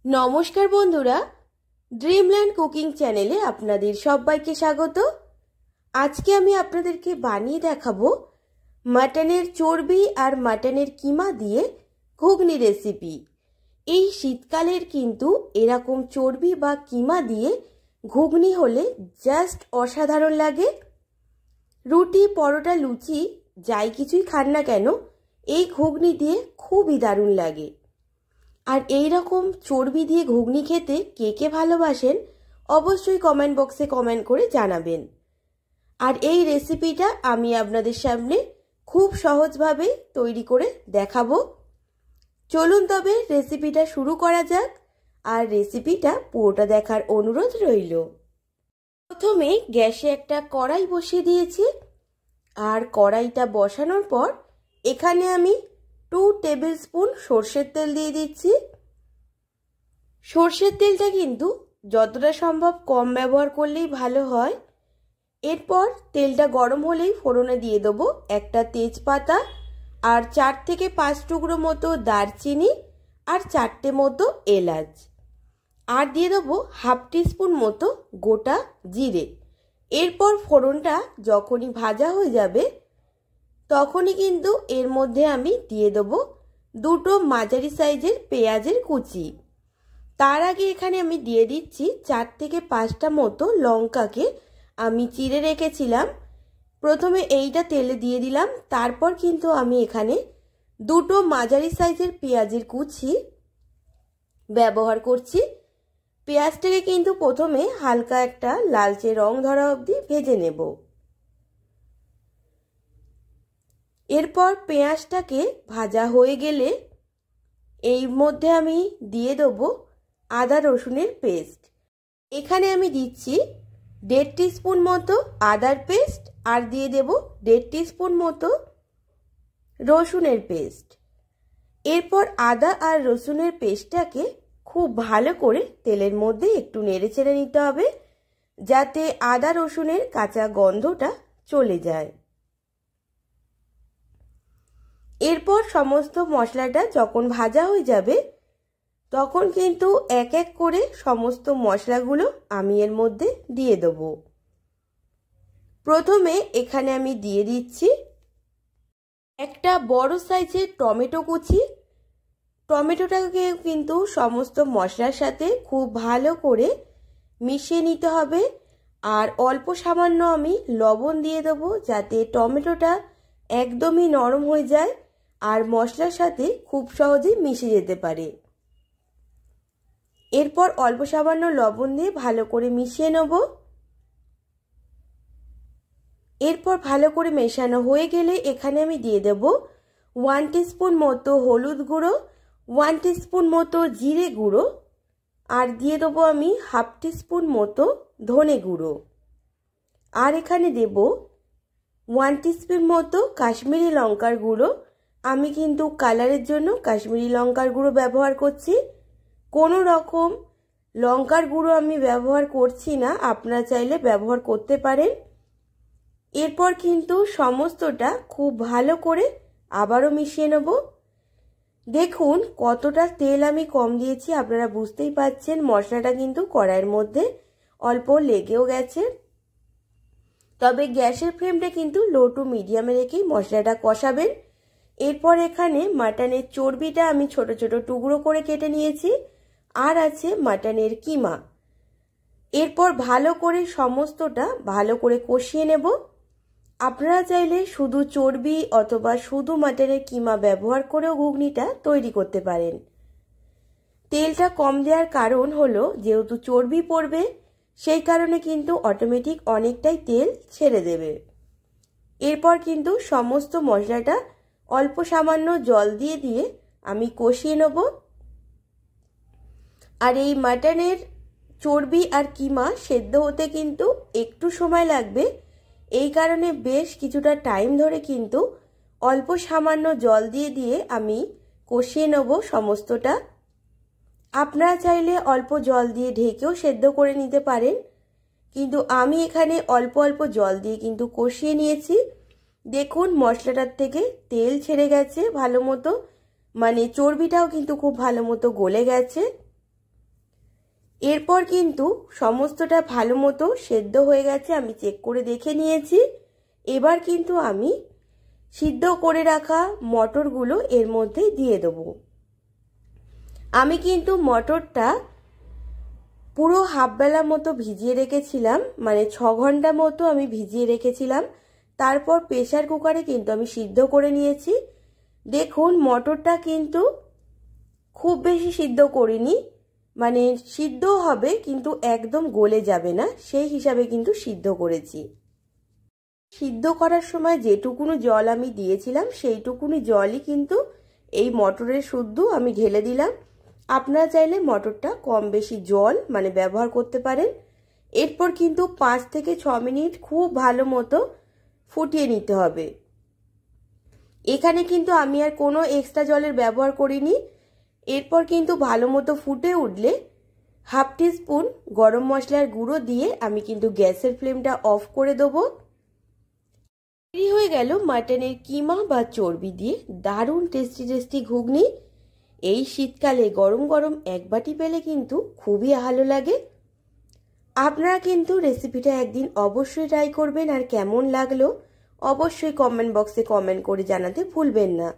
নমস্কার বন্ধুরা, Dreamland cooking চ্যানেলে আপনাদের সবাইকে স্বাগত। আজকে আমি আপনাদেরকে বানিয়ে দেখাবো মাটনের চর্বি আর মাটনের কিমা দিয়ে ঘুগনি রেসিপি। এই শীতকালের কিন্তু এরকম চর্বি বা কিমা দিয়ে ঘুগনি হলে জাস্ট অসাধারণ লাগে। রুটি, পরোটা, লুচি যাই কিছুই খান না কেন, এই ঘুগনি দিয়ে খুবই দারুণ লাগে। আর এই রকম চর্বি দিয়ে ঘুগনি খেতে কে কে ভালোবাসেন অবশ্যই কমেন্ট বক্সে কমেন্ট করে জানাবেন। আর এই রেসিপিটা আমি আপনাদের সামনে খুব সহজভাবে তৈরি করে দেখাবো। চলুন তবে রেসিপিটা শুরু করা যাক, আর রেসিপিটা পুরোটা দেখার অনুরোধ রইল। প্রথমে গ্যাসে একটা কড়াই বসিয়ে দিয়েছি, আর কড়াইটা বসানোর পর এখানে আমি 2 টেবিল স্পুন সর্ষের তেল দিয়ে দিচ্ছি। সর্ষের তেলটা কিন্তু যতটা সম্ভব কম ব্যবহার করলেই ভালো হয়। এরপর তেলটা গরম হলেই ফোড়নে দিয়ে দেবো একটা তেজপাতা, আর 4 থেকে 5 টুকরো মতো দারচিনি, আর 4টে মতো এলাচ, আর দিয়ে দেবো হাফ টিস্পুন মতো গোটা জিরে। এরপর ফোড়নটা যখনই ভাজা হয়ে যাবে তখনই কিন্তু এর মধ্যে আমি দিয়ে দেবো 2টো মাঝারি সাইজের পেঁয়াজের কুচি। তার আগে এখানে আমি দিয়ে দিচ্ছি 4 থেকে 5টা মতো লঙ্কাকে আমি চিড়ে রেখেছিলাম। প্রথমে এইটা তেলে দিয়ে দিলাম, তারপর কিন্তু আমি এখানে 2টো মাঝারি সাইজের পেঁয়াজের কুচি ব্যবহার করছি। পেঁয়াজটাকে কিন্তু প্রথমে হালকা একটা লালচে রং ধরা অবধি ভেজে নেব। এরপর পেঁয়াজটাকে ভাজা হয়ে গেলে এই মধ্যে আমি দিয়ে দেবো আদা রসুনের পেস্ট। এখানে আমি দিচ্ছি 1.5 টিস্পুন মতো আদার পেস্ট, আর দিয়ে দেব 1.5 টিস্পুন মতো রসুনের পেস্ট। এরপর আদা আর রসুনের পেস্টটাকে খুব ভালো করে তেলের মধ্যে একটু নেড়েচেড়ে নিতে হবে, যাতে আদা রসুনের কাঁচা গন্ধটা চলে যায়। এরপর সমস্ত মশলাটা যখন ভাজা হয়ে যাবে তখন কিন্তু এক এক করে সমস্ত মশলাগুলো আমি এর মধ্যে দিয়ে দেবো। প্রথমে এখানে আমি দিয়ে দিচ্ছি একটা বড় সাইজের টমেটো কুচি। টমেটোটাকে কিন্তু সমস্ত মশলার সাথে খুব ভালো করে মিশিয়ে নিতে হবে, আর অল্প সামান্য আমি লবণ দিয়ে দেবো যাতে টমেটোটা একদমই নরম হয়ে যায় আর মশলার সাথে খুব সহজে মিশে যেতে পারে। এরপর অল্প সামান্য লবণ দিয়ে ভালো করে মিশিয়ে নেব। এরপর ভালো করে মেশানো হয়ে গেলে এখানে আমি দিয়ে দেব 1 টিস্পুন মতো হলুদ গুঁড়ো, 1 টিস্পুন মতো জিরে গুঁড়ো, আর দিয়ে দেবো আমি হাফ টিস্পুন মতো ধনে গুঁড়ো, আর এখানে দেব 1 টিস্পুন মতো কাশ্মীরি লঙ্কার গুঁড়ো। আমি কিন্তু কালারের জন্য কাশ্মীরি লঙ্কার গুঁড়ো ব্যবহার করছি, কোনো রকম লঙ্কার গুঁড়ো আমি ব্যবহার করছি না, আপনারা চাইলে ব্যবহার করতে পারেন। এরপর কিন্তু সমস্তটা খুব ভালো করে আবারও মিশিয়ে নেব। দেখুন কতটা তেল আমি কম দিয়েছি, আপনারা বুঝতেই পাচ্ছেন মশলাটা কিন্তু কড়াইয়ের মধ্যে অল্প লেগেও গেছে। তবে গ্যাসের ফ্লেমটা কিন্তু লো টু মিডিয়ামে রেখেই মশলাটা কষাবেন। এরপর এখানে মাটনের চর্বিটা আমি ছোট ছোট টুকরো করে কেটে নিয়েছি, আর আছে মাটনের কিমা। এরপর ভালো করে সমস্তটা ভালো করে কষিয়ে নেব। আপনারা চাইলে শুধু চর্বি অথবা শুধু মাটনের কিমা ব্যবহার করেও ঘুগনিটা তৈরি করতে পারেন। তেলটা কম দেওয়ার কারণ হলো যেহেতু চর্বি পড়বে, সেই কারণে কিন্তু অটোমেটিক অনেকটাই তেল ছেড়ে দেবে। এরপর কিন্তু সমস্ত মশলাটা অল্প সামান্য জল দিয়ে দিয়ে আমি কষিয়ে নেব। আর এই মাটনের চর্বি আর কিমা সেদ্ধ হতে কিন্তু একটু সময় লাগবে, এই কারণে বেশ কিছুটা টাইম ধরে কিন্তু অল্প সামান্য জল দিয়ে দিয়ে আমি কষিয়ে নেব সমস্তটা। আপনারা চাইলে অল্প জল দিয়ে ঢেকেও সেদ্ধ করে নিতে পারেন, কিন্তু আমি এখানে অল্প অল্প জল দিয়ে কিন্তু কষিয়ে নিয়েছি। দেখুন মশলাটার থেকে তেল ছেড়ে গেছে ভালো মতো, মানে চর্বিটাও কিন্তু খুব ভালো মতো গলে গেছে। এরপর কিন্তু সমস্তটা ভালো মতো সেদ্ধ হয়ে গেছে, আমি চেক করে দেখে নিয়েছি। এবার কিন্তু আমি সিদ্ধ করে রাখা মটরগুলো এর মধ্যে দিয়ে দেবো। আমি কিন্তু মটরটা পুরো হাফ বেলা মতো ভিজিয়ে রেখেছিলাম, মানে 6 ঘন্টা মতো আমি ভিজিয়ে রেখেছিলাম। তারপর প্রেসার কুকারে কিন্তু আমি সিদ্ধ করে নিয়েছি। দেখুন মটরটা কিন্তু খুব বেশি সিদ্ধ করিনি, মানে সিদ্ধ হবে কিন্তু একদম গলে যাবে না, সেই হিসাবে কিন্তু সিদ্ধ করেছি। সিদ্ধ করার সময় যেটুকুনি জল আমি দিয়েছিলাম সেইটুকুনি জলই কিন্তু এই মটরের শুদ্ধ আমি ঢেলে দিলাম। আপনারা চাইলে মটরটা কম বেশি জল মানে ব্যবহার করতে পারেন। এরপর কিন্তু 5 থেকে 6 মিনিট খুব ভালো মতো ফুটিয়ে নিতে হবে। এখানে কিন্তু আমি আর কোনো এক্সট্রা জলের ব্যবহার করিনি। এরপর কিন্তু ভালো মতো ফুটে উঠলে হাফ টিস্পুন গরম মশলার গুঁড়ো দিয়ে আমি কিন্তু গ্যাসের ফ্লেমটা অফ করে দেবো। তৈরি হয়ে গেল মাটনের কিমা বা চর্বি দিয়ে দারুণ টেস্টি ঘুগনি। এই শীতকালে গরম গরম এক বাটি পেলে কিন্তু খুবই ভালো লাগে। আপনারা কিন্তু রেসিপিটা একদিন অবশ্যই ট্রাই করবেন, আর কেমন লাগলো অবশ্যই কমেন্ট বক্সে কমেন্ট করে জানাতে ভুলবেন না।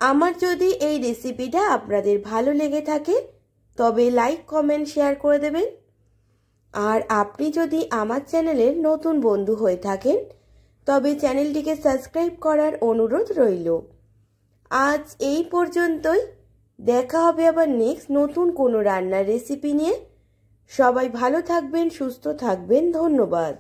আমার যদি এই রেসিপিটা আপনাদের ভালো লেগে থাকে তবে লাইক কমেন্ট শেয়ার করে দেবেন। আর আপনি যদি আমার চ্যানেলের নতুন বন্ধু হয়ে থাকেন তবে চ্যানেলটিকে সাবস্ক্রাইব করার অনুরোধ রইল। আজ এই পর্যন্তই, দেখা হবে আবার নেক্সট নতুন কোনো রান্নার রেসিপি নিয়ে। সবাই ভালো থাকবেন, সুস্থ থাকবেন, ধন্যবাদ।